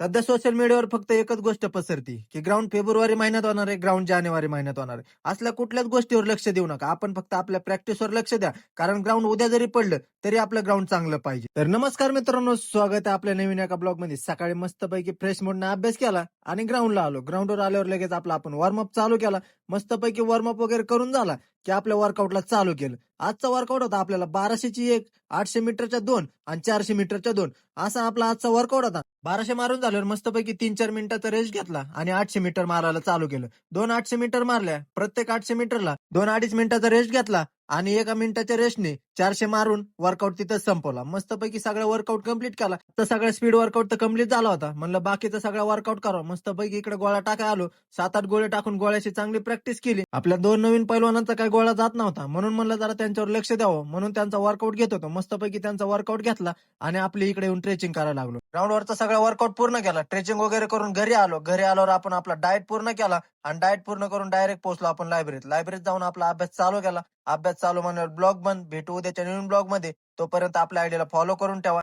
सध्या सोशल मीडियावर फक्त एकच गोष्ट पसरती की ग्राउंड फेब्रुवारी महिन्यात होणार आहे, ग्राउंड जानेवारी महिन्यात होणार आहे. असल्या कुठल्याच गोष्टीवर लक्ष देऊ नका. आपण फक्त आपल्या प्रॅक्टिसवर लक्ष द्या. कारण ग्राउंड उद्या जरी पडलं तरी आपलं ग्राउंड चांगलं पाहिजे. तर नमस्कार मित्रांनो, स्वागत आहे आपल्या नवीन एका ब्लॉगमध्ये. सकाळी मस्तपैकी फ्रेश मूडने अभ्यास केला आणि ग्राउंडला आलो. ग्राउंडवर आल्यावर लगेच आपण वॉर्मअप चालू केला. मस्तपैकी वॉर्मअप वगैरे करून झाला की आपल्या वर्कआउटला चालू केलं. आजचा वर्कआउट होता आपल्याला 1200ची 1, 800 मीटरच्या 2 आणि 400 मीटरच्या 2 असा आपला आजचा वर्कआउट होता. 1200 मारून झाल्यावर मस्तपैकी 3-4 मिनिटाचा रेस्ट घेतला आणि 800 मीटर मारायला चालू केलं. 2 800 मीटर मारल्या. प्रत्येक 800 मीटरला 2-2.5 मिनिटाचा रेस्ट घेतला आणि 1 मिनिटाच्या रेस्टने 400 मारून वर्कआउट तिथंच संपवला. मस्तपैकी सगळा वर्कआउट कंप्लीट केला. तर सगळा स्पीड वर्कआउट तर कंप्लीट झाला होता. म्हणलं बाकीचा सगळा वर्कआउट करावं. मस्तपैकी इकडे गोळा टाकाय आलो. 7-8 गोळे टाकून गोळ्याची चांगली प्रॅक्टिस केली. आपल्या 2 नवीन पैलवानांचा काही गोळा जात नव्हता, म्हणून म्हणलं जरा त्यांच्यावर लक्ष द्यावं, म्हणून त्यांचा वर्कआउट घेत होतो. मस्तपैकी त्यांचा वर्कआउट घेतला आणि आपली इकडे येऊन ट्रेचिंग करायला लागलो. ग्राउंडवरचा सगळा वर्कआउट पूर्ण केला. ट्रेचिंग वगैरे करून घरी आलो. घरी आल्यावर आपण आपला डाएट पूर्ण केला आणि डाएट पूर्ण करून डायरेक्ट पोहोचलो आपण लायब्ररीत. लायब्ररीत जाऊन आपला अभ्यास चालू केला. अभ्यास चालू म्हणल्यावर ब्लॉग बंद. भेटू उद्याच्या नवीन ब्लॉग मध्ये. तोपर्यंत आपल्या आयडीला फॉलो करून ठेवा.